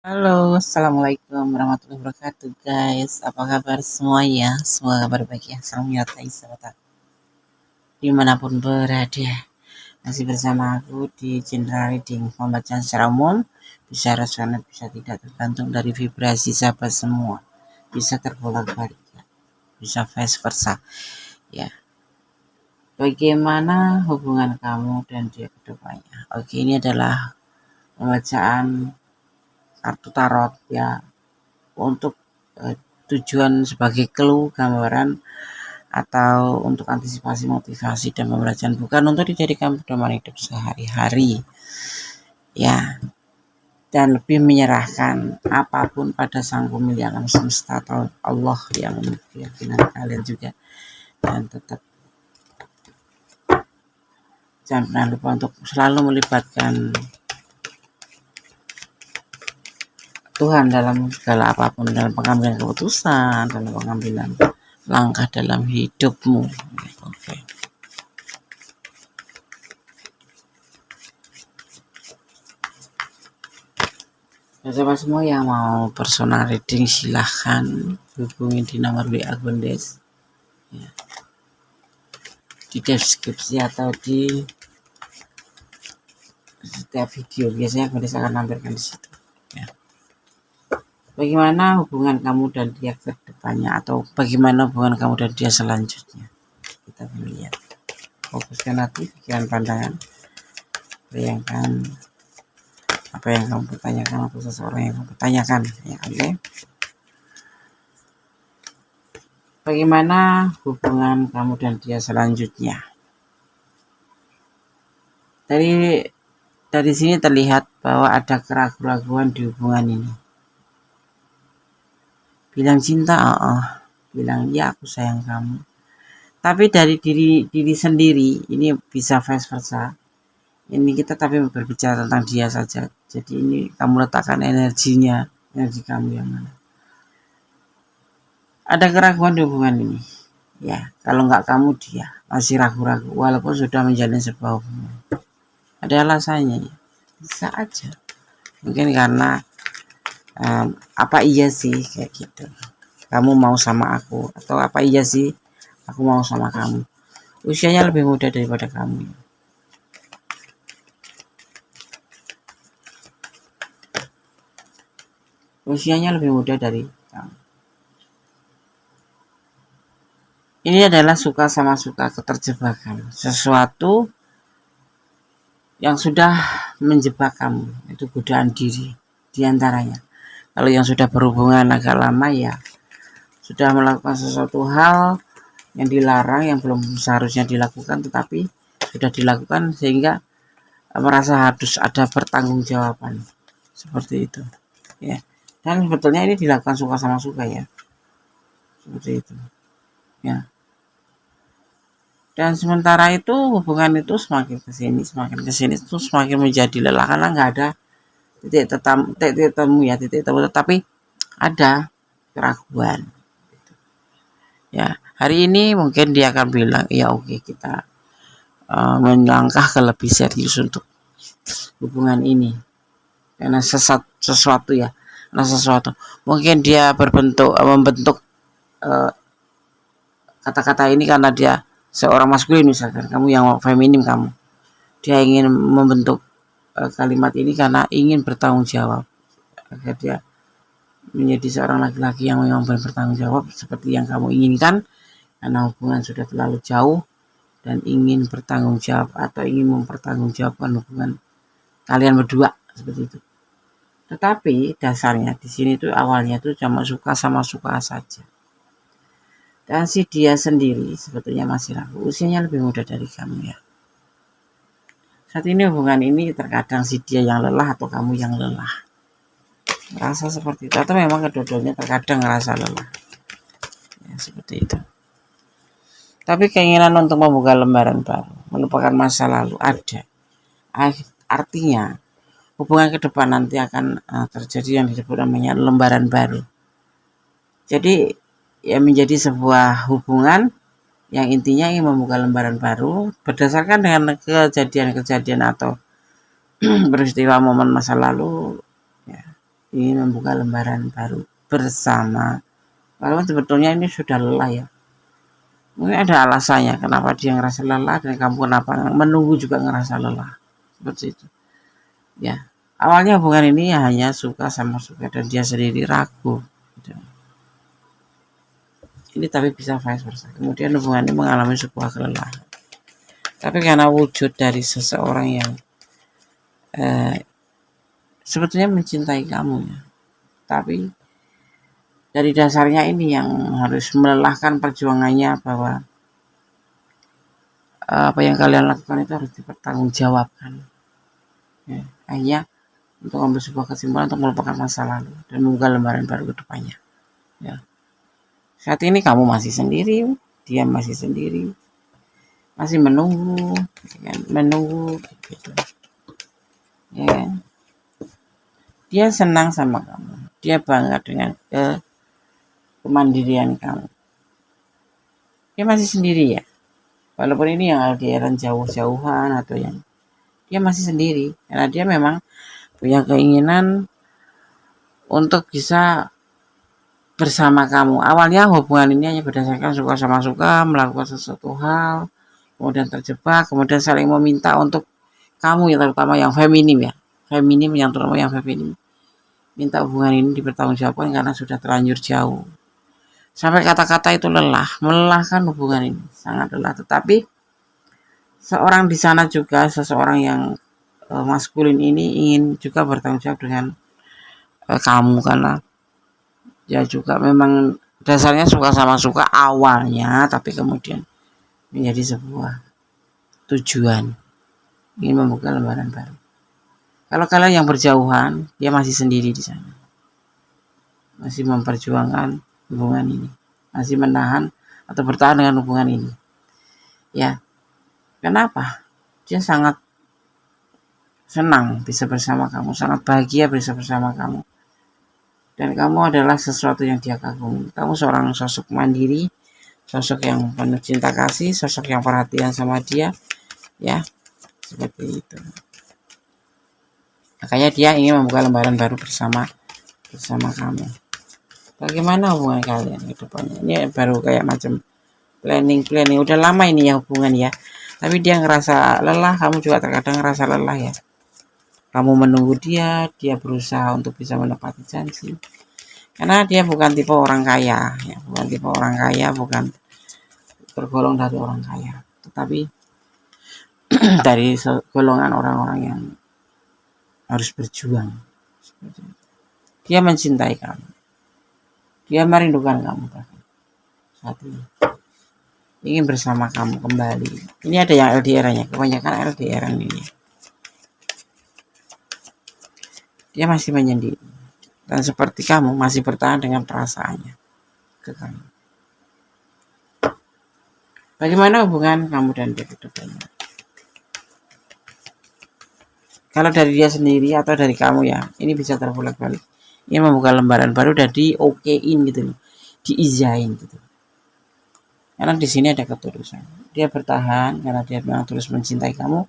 Halo, assalamualaikum warahmatullahi wabarakatuh, guys. Apa kabar semua ya? Semoga kabar baik ya. Salam menyertai sahabat aku dimanapun berada. Masih bersama aku di General Reading, pembacaan secara umum, bisa resonate, bisa tidak, tergantung dari vibrasi sahabat semua. Bisa terbolak-balik ya, bisa vice versa ya. Bagaimana hubungan kamu dan dia ke depannya? Oke, ini adalah pembacaan kartu tarot ya, untuk tujuan sebagai clue, gambaran, atau untuk antisipasi, motivasi, dan pembelajaran, bukan untuk dijadikan pedoman hidup sehari-hari ya, dan lebih menyerahkan apapun pada sang pemilik alam semesta atau Allah yang memiliki keyakinan kalian juga. Dan tetap jangan pernah lupa untuk selalu melibatkan Tuhan dalam segala apapun, dalam pengambilan keputusan, dalam pengambilan langkah dalam hidupmu. Oke. Siapa semua yang mau personal reading silahkan hubungi di nomor WA Gondes ya, di deskripsi atau di setiap video. Biasanya Gondes akan tampilkan di situ ya. Bagaimana hubungan kamu dan dia ke depannya, atau bagaimana hubungan kamu dan dia selanjutnya? Kita melihat. Fokuskan hati, pikiran, pandangan, bayangkan apa yang kamu pertanyakan atau seseorang yang kamu pertanyakan ya. Oke. Bagaimana hubungan kamu dan dia selanjutnya? Dari sini terlihat bahwa ada keraguan-keraguan di hubungan ini. Bilang cinta, bilang ya aku sayang kamu. Tapi dari diri sendiri, ini bisa vice versa. Ini kita tapi berbicara tentang dia saja. Jadi ini kamu letakkan energinya, energi kamu yang mana. Ada keraguan di hubungan ini. Ya, kalau nggak kamu, dia masih ragu-ragu walaupun sudah menjalin sebuah hubungan. Ada alasannya ya. Bisa aja. Mungkin karena apa iya sih kayak gitu, kamu mau sama aku, atau apa iya sih aku mau sama kamu, usianya lebih muda daripada kamu. Usianya lebih muda dari kamu. Ini adalah suka sama suka, keterjebakan, sesuatu yang sudah menjebak kamu, itu godaan diri diantaranya. Kalau yang sudah berhubungan agak lama ya sudah melakukan sesuatu hal yang dilarang, yang belum seharusnya dilakukan tetapi sudah dilakukan, sehingga merasa harus ada pertanggungjawaban seperti itu ya. Dan sebetulnya ini dilakukan suka sama suka ya, seperti itu ya. Dan sementara itu hubungan itu semakin kesini itu semakin menjadi lelah, karena nggak ada titik temu ya, tetapi ada keraguan ya. Hari ini mungkin dia akan bilang ya oke, kita melangkah ke lebih serius untuk hubungan ini, karena sesuatu ya, karena sesuatu mungkin dia membentuk kata-kata ini karena dia seorang maskulin, misalkan kamu yang feminim, dia ingin membentuk kalimat ini karena ingin bertanggung jawab, agar dia menjadi seorang laki-laki yang memang bertanggung jawab seperti yang kamu inginkan, karena hubungan sudah terlalu jauh dan ingin bertanggung jawab atau ingin mempertanggungjawabkan hubungan kalian berdua seperti itu. Tetapi dasarnya di sini tuh awalnya tuh cuma suka sama suka saja. Dan si dia sendiri sebetulnya masih ragu, usianya lebih muda dari kamu ya. Saat ini hubungan ini terkadang si dia yang lelah atau kamu yang lelah. Merasa seperti itu, atau memang kedua-duanya terkadang ngerasa lelah. Ya, seperti itu. Tapi keinginan untuk membuka lembaran baru, melupakan masa lalu ada. Artinya hubungan ke depan nanti akan terjadi yang disebut namanya lembaran baru. Jadi ya menjadi sebuah hubungan yang intinya ingin membuka lembaran baru berdasarkan dengan kejadian-kejadian atau peristiwa momen masa lalu ya. ingin membuka lembaran baru bersama, walaupun sebetulnya ini sudah lelah ya. Mungkin ada alasannya kenapa dia ngerasa lelah dan kamu kenapa menunggu juga ngerasa lelah, seperti itu ya. Awalnya hubungan ini hanya suka sama suka dan dia sendiri ragu gitu. Ini tapi bisa vice versa, kemudian hubungan ini mengalami sebuah kelelahan, tapi karena wujud dari seseorang yang sebetulnya mencintai kamu ya, tapi dari dasarnya ini yang harus melelahkan perjuangannya, bahwa apa yang kalian lakukan itu harus dipertanggungjawabkan ya. Hanya untuk ambil sebuah kesimpulan untuk melupakan masa lalu dan membuka lembaran baru ke depannya ya. Saat ini kamu masih sendiri, dia masih sendiri, masih menunggu ya, menunggu gitu ya. Dia senang sama kamu, dia bangga dengan kemandirian kamu, dia masih sendiri ya, walaupun ini yang LDRan jauh-jauhan atau yang dia masih sendiri, karena dia memang punya keinginan untuk bisa bersama kamu. Awalnya hubungan ini hanya berdasarkan suka sama suka, melakukan sesuatu hal, kemudian terjebak, kemudian saling meminta untuk kamu ya, terutama yang feminim ya, feminim yang terutama yang feminim, minta hubungan ini dipertanggungjawabkan karena sudah terlanjur jauh. Sampai kata-kata itu lelah, melelahkan hubungan ini, sangat lelah. Tetapi seorang di sana juga, seseorang yang maskulin ini ingin juga bertanggung jawab dengan kamu, karena dia juga memang dasarnya suka sama suka awalnya, tapi kemudian menjadi sebuah tujuan ingin membuka lembaran baru. Kalau kalian yang berjauhan, dia masih sendiri di sana, masih memperjuangkan hubungan ini, masih menahan atau bertahan dengan hubungan ini ya. Kenapa? Dia sangat senang bisa bersama kamu, sangat bahagia bisa bersama kamu, dan kamu adalah sesuatu yang dia kagumi. Kamu seorang sosok mandiri, sosok yang penuh cinta kasih, sosok yang perhatian sama dia ya, seperti itu. Makanya dia ingin membuka lembaran baru bersama kamu. Bagaimana hubungan kalian ke depannya? Ini baru kayak macam planning. Udah lama ini ya hubungan ya, tapi dia ngerasa lelah, kamu juga terkadang ngerasa lelah ya. Kamu menunggu dia berusaha untuk bisa menepati janji, karena dia bukan tipe orang kaya ya, bukan tergolong dari orang kaya, tetapi dari golongan orang-orang yang harus berjuang. Dia mencintai kamu, dia merindukan kamu saat ini, ingin bersama kamu kembali. Ini ada yang LDR-nya, kebanyakan LDR ini. Dia masih menyendiri dan seperti kamu masih bertahan dengan perasaannya ke kamu. Bagaimana hubungan kamu dan dia ke depannya? Kalau dari dia sendiri atau dari kamu ya, ini bisa terbolak-balik. Ini membuka lembaran baru dan di okein gitu loh, diizain gitu. Karena di sini ada ketulusan. Dia bertahan karena dia memang tulus mencintai kamu,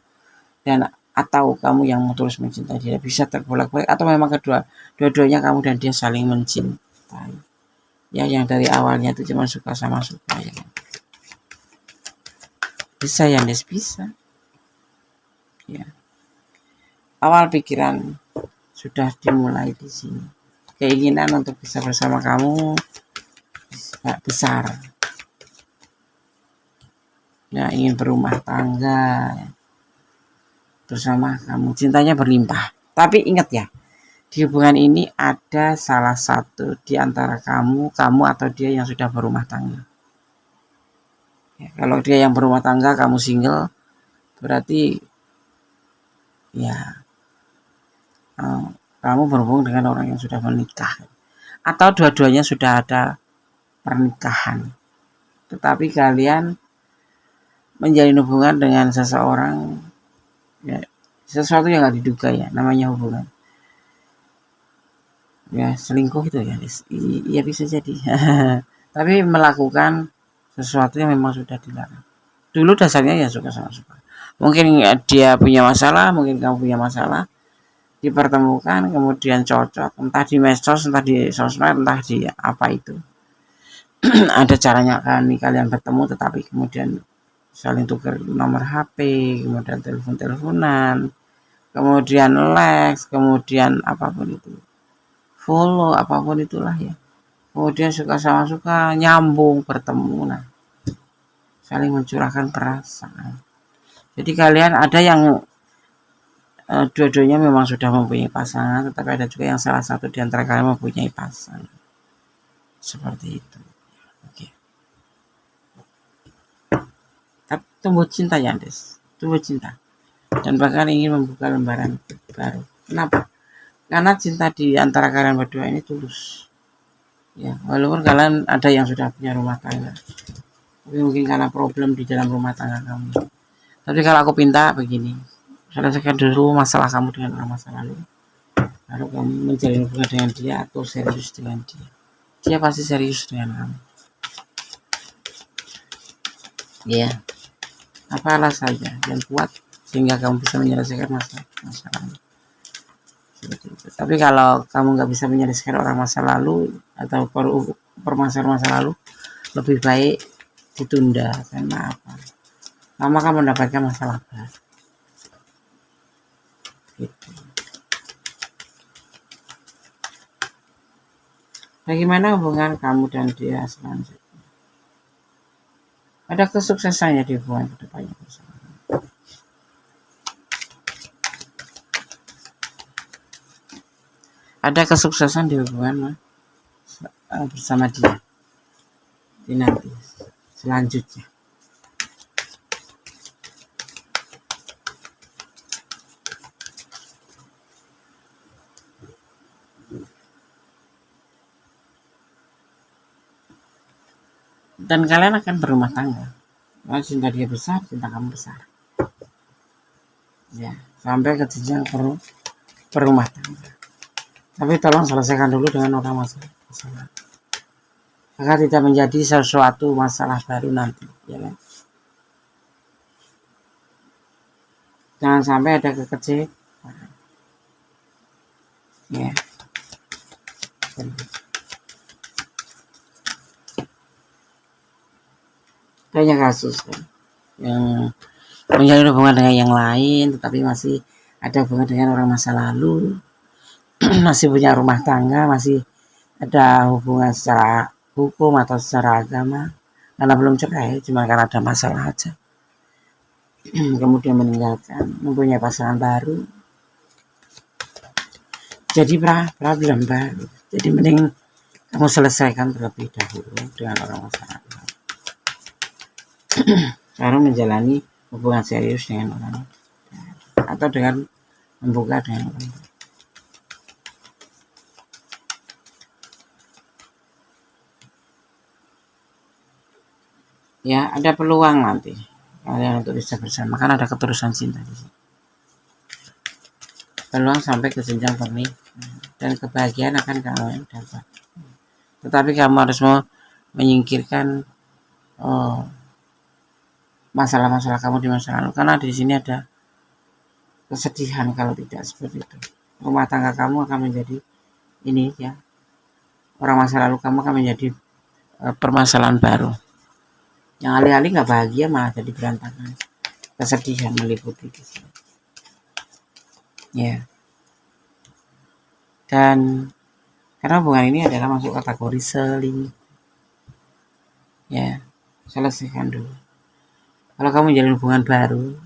dan atau kamu yang tulus mencintai dia, bisa terbolak-balik, atau memang dua-duanya kamu dan dia saling mencintai ya, yang dari awalnya itu cuma suka sama suka ya. Bisa ya, bisa ya. Awal pikiran sudah dimulai di sini, keinginan untuk bisa bersama kamu besar ya, ingin berumah tangga bersama kamu, cintanya berlimpah. Tapi ingat ya, di hubungan ini ada salah satu di antara kamu atau dia yang sudah berumah tangga ya. Kalau dia yang berumah tangga, kamu single, berarti ya kamu berhubung dengan orang yang sudah menikah, atau dua-duanya sudah ada pernikahan, tetapi kalian menjalin hubungan dengan seseorang ya, sesuatu yang gak diduga ya, namanya hubungan ya, selingkuh itu ya, iya bisa jadi tapi melakukan sesuatu yang memang sudah dilarang. Dulu dasarnya ya suka sama suka, mungkin dia punya masalah, mungkin kamu punya masalah, dipertemukan, kemudian cocok, entah di medsos, entah di sosmed, entah di apa itu. Ada caranya kan kalian bertemu, tetapi kemudian saling tukar nomor HP, kemudian telepon-teleponan, kemudian likes, kemudian apapun itu, follow, apapun itulah ya. Kemudian suka sama suka, nyambung, bertemu, nah saling mencurahkan perasaan. Jadi kalian ada yang dua-duanya memang sudah mempunyai pasangan, tetapi ada juga yang salah satu di antara kalian mempunyai pasangan. Seperti itu. Oke. Tapi tumbuh cinta ya, Des. Tumbuh cinta. Dan bahkan ingin membuka lembaran baru. Kenapa? Karena cinta di antara kalian berdua ini tulus. Ya, walaupun kalian ada yang sudah punya rumah tangga. Tapi mungkin karena problem di dalam rumah tangga kamu. Tapi kalau aku minta begini, selesaikan dulu masalah kamu dengan orang masa lalu. Lalu kamu menjalin hubungan dengan dia atau serius dengan dia. Dia pasti serius dengan kamu. Ya, apalah saja yang kuat sehingga kamu bisa menyelesaikan masalah. Tapi kalau kamu nggak bisa menyelesaikan orang masa lalu atau permasalahan masa lalu, lebih baik ditunda. Karena apa? Kamu akan mendapatkan masalah baru. Gitu. Bagaimana hubungan kamu dan dia selanjutnya? Ada kesuksesannya di hubungan kedepannya bersama. Ada kesuksesan di hubungan bersama dia di nanti selanjutnya. Dan kalian akan berumah tangga. Kalau cinta dia besar, cinta kamu besar. Ya, sampai ke jenjang berumah tangga. Tapi tolong selesaikan dulu dengan orang masalah. Agar tidak menjadi sesuatu masalah baru nanti, ya kan? Jangan sampai ada kekecewaan. Ya. Banyak kasus kan yang menjalin hubungan dengan yang lain, tetapi masih ada hubungan dengan orang masa lalu, masih punya rumah tangga, masih ada hubungan secara hukum atau secara agama, karena belum cerai, cuma karena ada masalah aja. Kemudian meninggalkan, mempunyai pasangan baru, jadi problem baru. Jadi mending kamu selesaikan terlebih dahulu dengan orang masa lalu. Baru menjalani hubungan serius dengan orang atau dengan membuka dengan orang. Ya, ada peluang nanti kalian untuk bisa bersama, kan ada ketulusan cinta di sini. Peluang sampai ke jenjang pernikahan dan kebahagiaan akan kamu dapat. Tetapi kamu harus mau menyingkirkan masalah-masalah kamu di masa lalu, karena di sini ada kesedihan kalau tidak seperti itu. Rumah tangga kamu akan menjadi ini ya, orang masa lalu kamu akan menjadi permasalahan baru. Yang alih-alih nggak bahagia malah jadi berantakan. Kesedihan meliputi di sini. Ya. Dan karena hubungan ini adalah masuk kategori selingkuh. Ya, selesaikan dulu. Kalau kamu menjalin hubungan baru,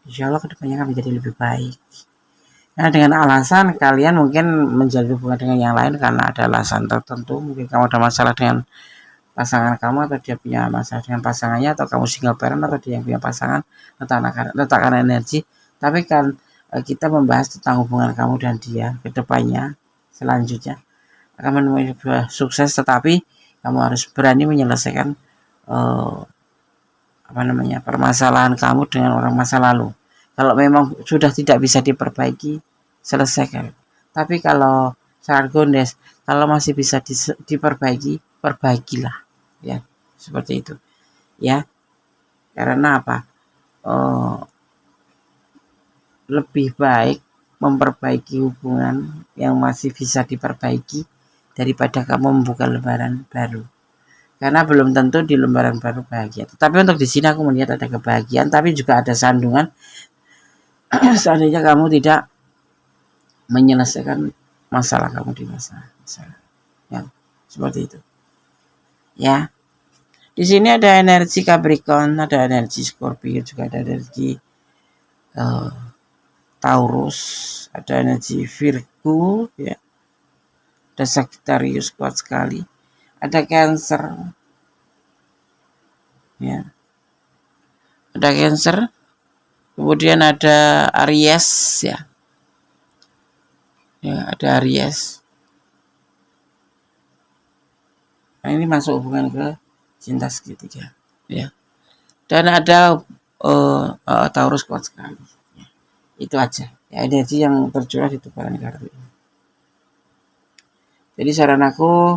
insya Allah kedepannya akan menjadi lebih baik. Karena dengan alasan kalian mungkin menjalin hubungan dengan yang lain karena ada alasan tertentu. Mungkin kamu ada masalah dengan pasangan kamu, atau dia punya masalah dengan pasangannya, atau kamu single parent, atau dia yang punya pasangan, letakkan energi. Tapi kan kita membahas tentang hubungan kamu dan dia kedepannya selanjutnya akan menemui sebuah sukses, tetapi kamu harus berani menyelesaikan permasalahan kamu dengan orang masa lalu. Kalau memang sudah tidak bisa diperbaiki, selesaikan. Tapi kalau saran Gondes, kalau masih bisa diperbaiki, perbaikilah, ya, seperti itu, ya. Karena apa? Lebih baik memperbaiki hubungan yang masih bisa diperbaiki daripada kamu membuka lembaran baru. Karena belum tentu di lembaran baru bahagia. Tapi untuk di sini aku melihat ada kebahagiaan, tapi juga ada sandungan. Seandainya kamu tidak menyelesaikan masalah kamu di masa ya, seperti itu. Ya. Di sini ada energi Capricorn, ada energi Scorpio, juga ada energi Taurus, ada energi Virgo, ya. Ada Sagittarius kuat sekali. Ada Cancer. Ya. Ada Cancer. Kemudian ada Aries, ya. Ya, ada Aries. Nah, ini masuk hubungan ke cinta segitiga, ya. Dan ada Taurus kuat sekali. Ya. Itu aja. Ya, energi yang tercurah di tukaran kartu ini. Jadi saran aku,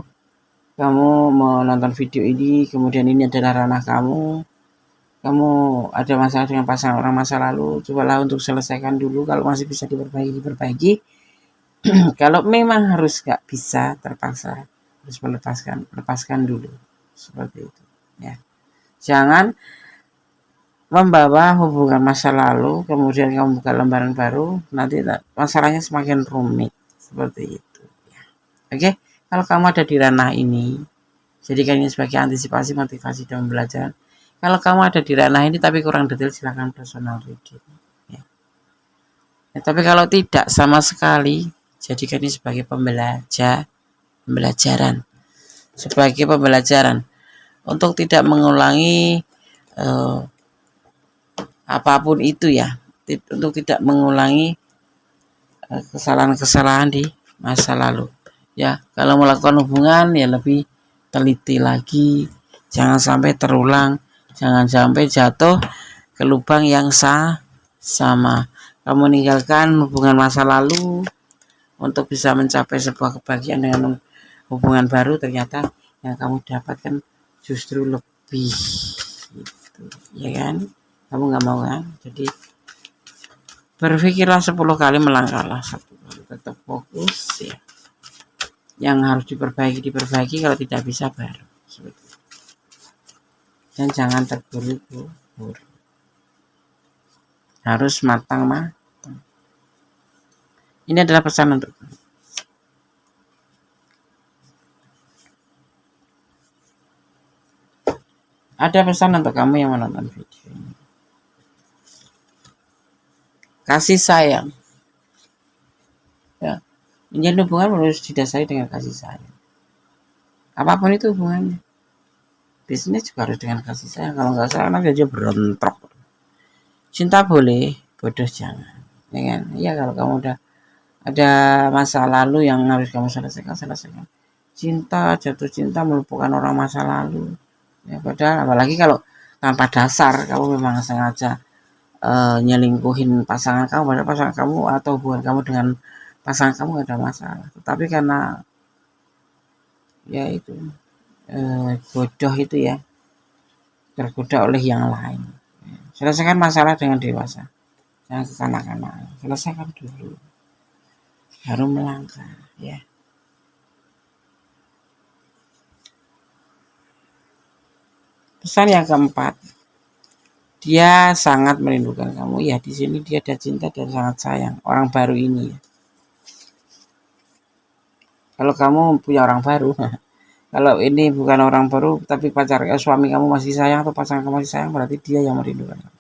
kamu menonton video ini, kemudian ini adalah ranah kamu ada masalah dengan pasangan orang masa lalu, cobalah untuk selesaikan dulu. Kalau masih bisa diperbaiki. Kalau memang harus gak bisa, terpaksa harus lepaskan dulu, seperti itu, ya. Jangan membawa hubungan masa lalu kemudian kamu buka lembaran baru, nanti masalahnya semakin rumit, seperti itu, ya. Oke, kalau kamu ada di ranah ini, jadikan ini sebagai antisipasi, motivasi, dan pembelajaran. Kalau kamu ada di ranah ini tapi kurang detail, silakan personal reading, ya. Ya, tapi kalau tidak sama sekali, jadikan ini sebagai pembelajaran, sebagai pembelajaran untuk tidak mengulangi apapun itu, ya, untuk tidak mengulangi kesalahan-kesalahan di masa lalu, ya. Kalau melakukan hubungan, ya lebih teliti lagi, jangan sampai terulang, jangan sampai jatuh ke lubang yang sama. Kamu meninggalkan hubungan masa lalu untuk bisa mencapai sebuah kebahagiaan dengan hubungan baru, ternyata yang kamu dapatkan justru lebih, gitu, ya kan? Kamu nggak mau kan? Jadi berpikirlah 10 kali, melangkahlah 1 kali, tetap fokus, ya. Yang harus diperbaiki, kalau tidak bisa baru, seperti itu. Dan jangan terburu-buru, harus matang. Ini adalah pesan untuk kamu yang menonton video ini. Kasih sayang, ya. Menjalin hubungan harus didasari dengan kasih sayang. Apapun itu hubungannya. Bisnis juga harus dengan kasih sayang. Kalau nggak sayang, nanti aja berontak. Cinta boleh, bodoh jangan, ya kan? Iya, kalau kamu udah ada masa lalu yang harus kamu selesaikan. Jatuh cinta melupakan orang masa lalu, ya. Padahal apalagi kalau tanpa dasar kamu memang sengaja nyelingkuhin pasangan kamu, padahal pasangan kamu atau hubungan kamu dengan pasangan kamu gak ada masalah, tapi karena ya itu bodoh itu, ya, tergoda oleh yang lain. Selesaikan masalah dengan dewasa, jangan kekanak-kanakan. Selesaikan dulu, baru melangkah, ya. Pesan yang keempat, dia sangat merindukan kamu. Ya, di sini dia ada cinta dan sangat sayang orang baru ini, ya. Kalau kamu punya orang baru, kalau ini bukan orang baru tapi suami kamu masih sayang atau pasangan kamu masih sayang, berarti dia yang merindukan kamu.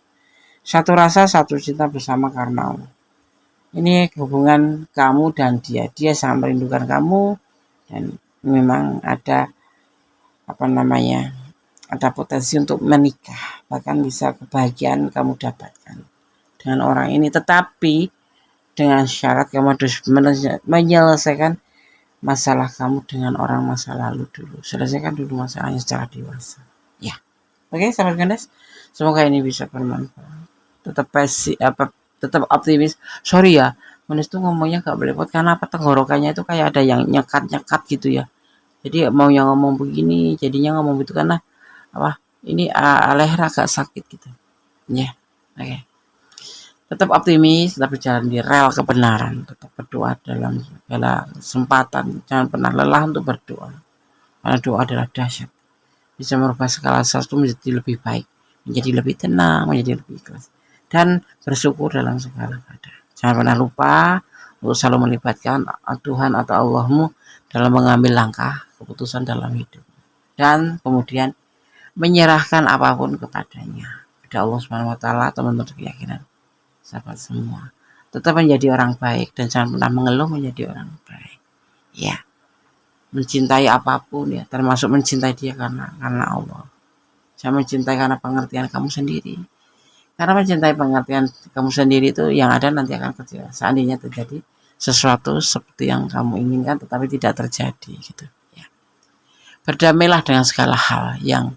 Satu rasa, satu cinta bersama karena Allah. Ini hubungan kamu dan dia. Dia sangat merindukan kamu dan memang ada ada potensi untuk menikah, bahkan bisa kebahagiaan kamu dapatkan dengan orang ini. Tetapi dengan syarat kamu harus menyelesaikan masalah kamu dengan orang masa lalu dulu. Selesaikan dulu masalahnya secara dewasa, ya. Oke, sahabat Gandes, semoga ini bisa bermanfaat. Tetap optimis. Sorry ya, Gandes tuh ngomongnya gak belepot karena tenggorokannya itu kayak ada yang nyekat gitu, ya. Jadi mau yang ngomong begini, jadinya ngomong gitu karena ini leher agak sakit gitu, ya. Oke. Tetap optimis, tetap berjalan di rel kebenaran, tetap berdoa dalam segala kesempatan, jangan pernah lelah untuk berdoa. Karena doa adalah dahsyat, bisa merubah segala sesuatu menjadi lebih baik, menjadi lebih tenang, menjadi lebih ikhlas, dan bersyukur dalam segala keadaan. Jangan pernah lupa untuk selalu melibatkan Tuhan atau Allahmu dalam mengambil langkah keputusan dalam hidup, dan kemudian menyerahkan apapun kepadanya, kepada Allah Subhanahu wa taala. Teman-teman keyakinan sahabat semua, tetap menjadi orang baik dan jangan pernah mengeluh, menjadi orang baik. Ya, mencintai apapun ya, termasuk mencintai dia karena Allah. Jangan mencintai karena pengertian kamu sendiri. Karena mencintai pengertian kamu sendiri itu yang ada nanti akan kecewa. Seandainya terjadi sesuatu seperti yang kamu inginkan tetapi tidak terjadi gitu ya. Berdamailah dengan segala hal yang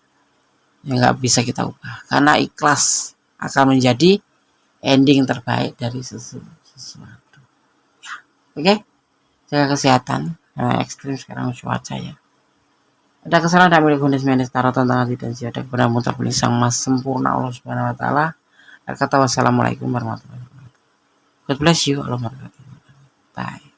nggak bisa kita ubah, karena ikhlas akan menjadi ending terbaik dari sesuatu ya. Oke, jaga kesehatan. Ekstrim sekarang cuaca ya. Ada kesalahan dan milik Hundes Menes taruh tantangan tidak ada kepada mutlak sang mas sempurna Allah Subhanahu wa taala. Kata wassalamualaikum warahmatullahi wabarakatuh. God bless you. Allah berkati. Bye.